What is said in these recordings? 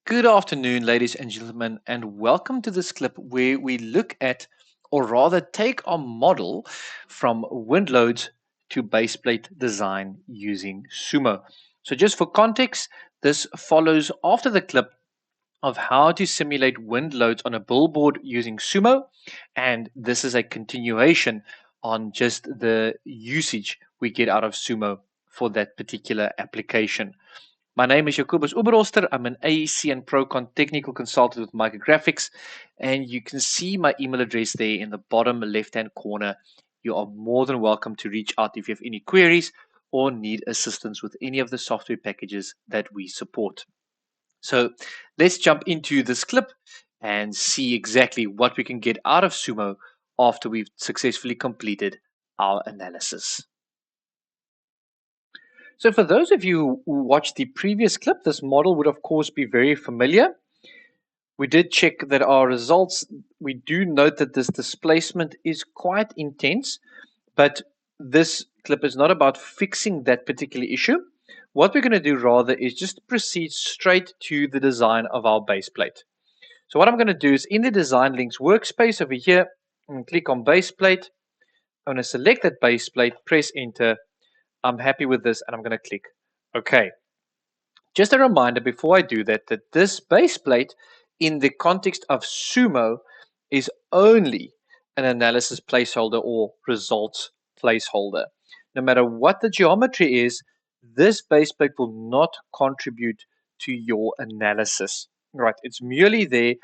Good afternoon, ladies and gentlemen, and welcome to this clip where we look at, or rather take our model from wind loads to baseplate design using SUMO. So just for context, this follows after the clip of how to simulate wind loads on a billboard using SUMO, and this is a continuation on just the usage we get out of SUMO for that particular application. My name is Jacobus Oberholster. I'm an AEC and Prokon technical consultant with Micrographics, and you can see my email address there in the bottom left-hand corner. You are more than welcome to reach out if you have any queries or need assistance with any of the software packages that we support. So let's jump into this clip and see exactly what we can get out of SUMO after we've successfully completed our analysis. So for those of you who watched the previous clip, this model would of course be very familiar. We did check that our results, we do note that this displacement is quite intense, but this clip is not about fixing that particular issue. What we're going to do rather is just proceed straight to the design of our base plate. So what I'm going to do is in the Design Links workspace over here, I'm going to click on base plate. I'm going to select that base plate, press enter. I'm happy with this and I'm going to click OK. Just a reminder before I do that, that this base plate in the context of SUMO is only an analysis placeholder or results placeholder. No matter what the geometry is, this base plate will not contribute to your analysis. Right? It's merely there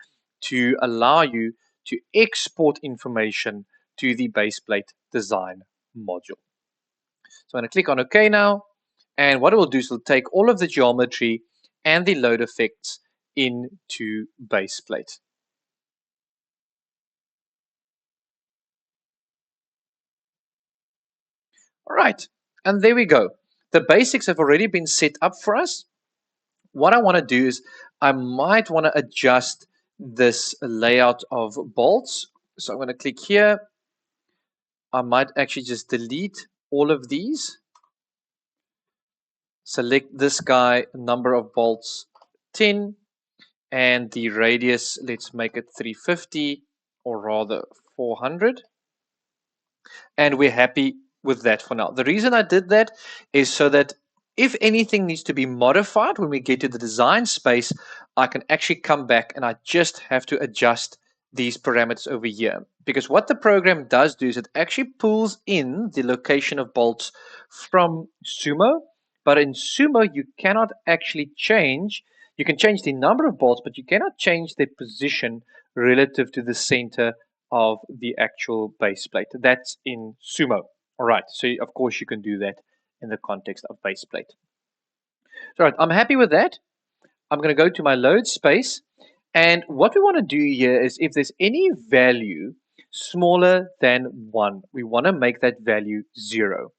to allow you to export information to the base plate design module. So I'm going to click on OK now. And what it will do is it'll take all of the geometry and the load effects into baseplate. All right, and there we go. The basics have already been set up for us. What I want to do is I might want to adjust this layout of bolts. So I'm going to click here. I might actually just delete all of these. Select this guy, number of bolts 10, and the radius, let's make it 350 or rather 400. And we're happy with that for now. The reason I did that is so that if anything needs to be modified when we get to the design space, I can actually come back and I just have to adjust these parameters over here. Because what the program does do is it actually pulls in the location of bolts from SUMO, but in SUMO you cannot actually change. You can change the number of bolts, but you cannot change their position relative to the center of the actual base plate. That's in SUMO. All right, so of course you can do that in the context of base plate. So all right, I'm happy with that. I'm going to go to my load space. And what we want to do here is if there's any value smaller than 1, we want to make that value 0.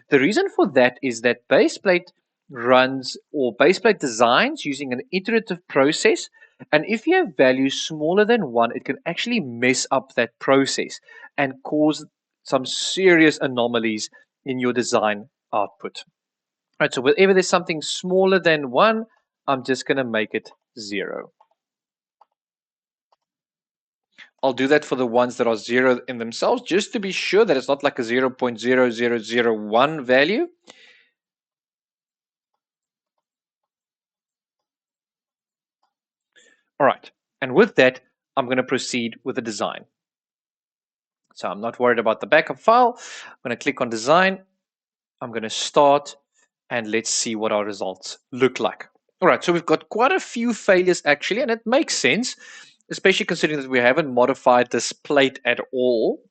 The reason for that is that baseplate runs or baseplate designs using an iterative process. And if you have values smaller than 1, it can actually mess up that process and cause some serious anomalies in your design output. All right, so whenever there's something smaller than 1, I'm just going to make it 0. I'll do that for the ones that are 0 in themselves, just to be sure that it's not like a 0.0001 value. All right, and with that, I'm going to proceed with the design. So I'm not worried about the backup file. I'm going to click on design. I'm going to start, and let's see what our results look like. All right, so we've got quite a few failures actually, and it makes sense, especially considering that we haven't modified this plate at all.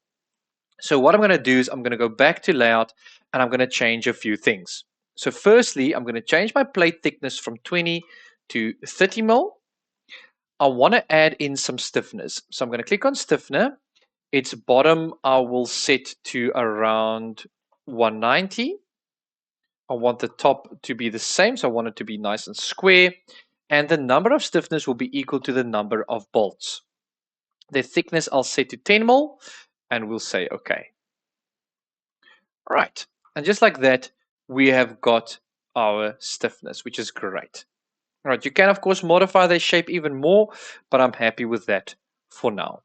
So what I'm going to do is I'm going to go back to layout, and I'm going to change a few things. So firstly, I'm going to change my plate thickness from 20 to 30 mil. I want to add in some stiffness. So I'm going to click on stiffener. Its bottom I will set to around 190. I want the top to be the same, so I want it to be nice and square. And the number of stiffness will be equal to the number of bolts. The thickness I'll set to 10 mil, and we'll say OK. All right, and just like that, we have got our stiffness, which is great. Right, you can of course modify their shape even more, but I'm happy with that for now.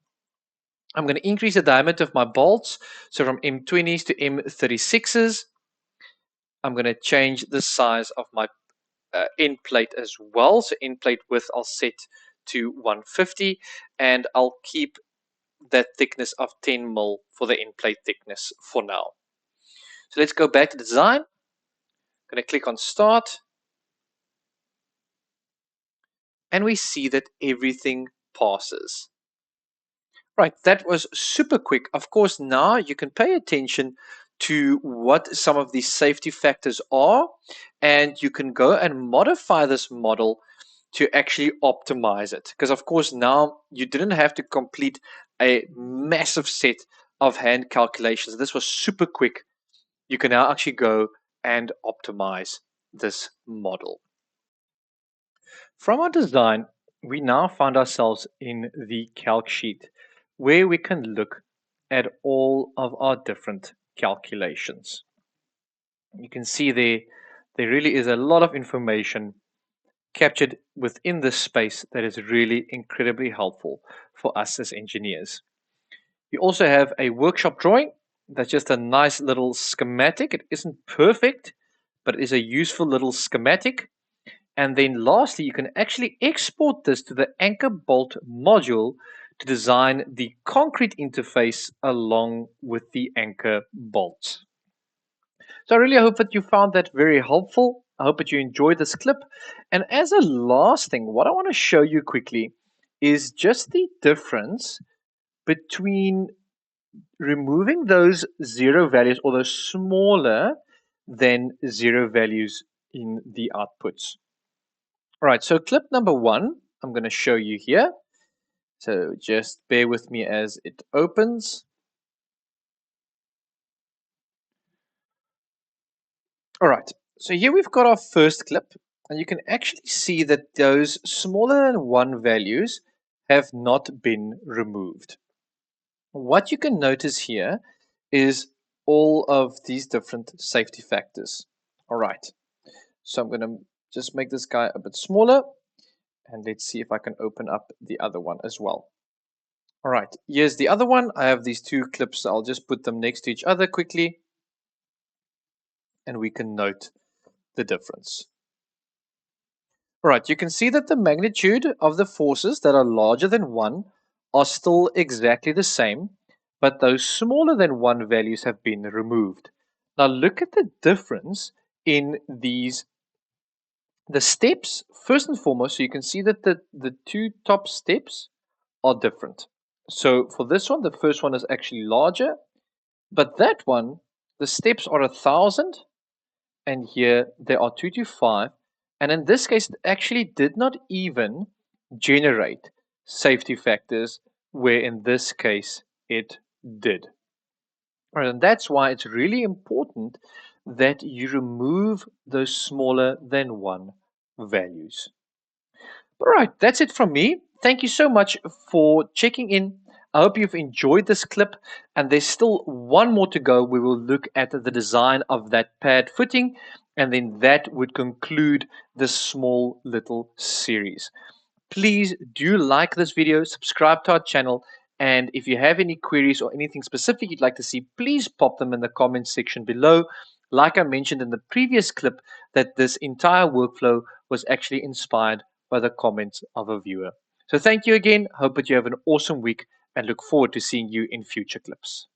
I'm going to increase the diameter of my bolts, so from M20s to M36s. I'm going to change the size of my end plate as well. So end plate width I'll set to 150, and I'll keep that thickness of 10 mil for the end plate thickness for now. So let's go back to design. I'm going to click on start, and we see that everything passes. Right, that was super quick. Of course, now you can pay attention to what some of these safety factors are, and you can go and modify this model to actually optimize it. Because, of course, now you didn't have to complete a massive set of hand calculations. This was super quick. You can now actually go and optimize this model. From our design, we now find ourselves in the calc sheet where we can look at all of our different calculations. You can see there really is a lot of information captured within this space that is really incredibly helpful for us as engineers. You also have a workshop drawing that's just a nice little schematic. It isn't perfect, but it is a useful little schematic. And then lastly, you can actually export this to the anchor bolt module to design the concrete interface along with the anchor bolts. So I really hope that you found that very helpful. I hope that you enjoyed this clip. And as a last thing, what I want to show you quickly is just the difference between removing those zero values or those smaller than zero values in the outputs. All right, so clip number 1, I'm going to show you here. So just bear with me as it opens. All right, so here we've got our first clip, and you can actually see that those smaller than 1 values have not been removed. What you can notice here is all of these different safety factors. All right, so I'm going to just make this guy a bit smaller, and let's see if I can open up the other one as well. All right, here's the other one. I have these two clips. I'll just put them next to each other quickly, and we can note the difference. All right, you can see that the magnitude of the forces that are larger than 1 are still exactly the same, but those smaller than 1 values have been removed. Now look at the difference in the steps. First and foremost, so you can see that the two top steps are different. So for this one, the first one is actually larger, but that one, the steps are 1,000, and here they are 225. And in this case, it actually did not even generate safety factors, where in this case it did. And that's why it's really important that you remove those smaller than 1 values. All right, that's it from me. Thank you so much for checking in. I hope you've enjoyed this clip, and there's still one more to go. We will look at the design of that pad footing, and then that would conclude this small little series. Please do like this video, subscribe to our channel, and if you have any queries or anything specific you'd like to see, please pop them in the comments section below. Like I mentioned in the previous clip, that this entire workflow was actually inspired by the comments of a viewer. So thank you again. Hope that you have an awesome week and look forward to seeing you in future clips.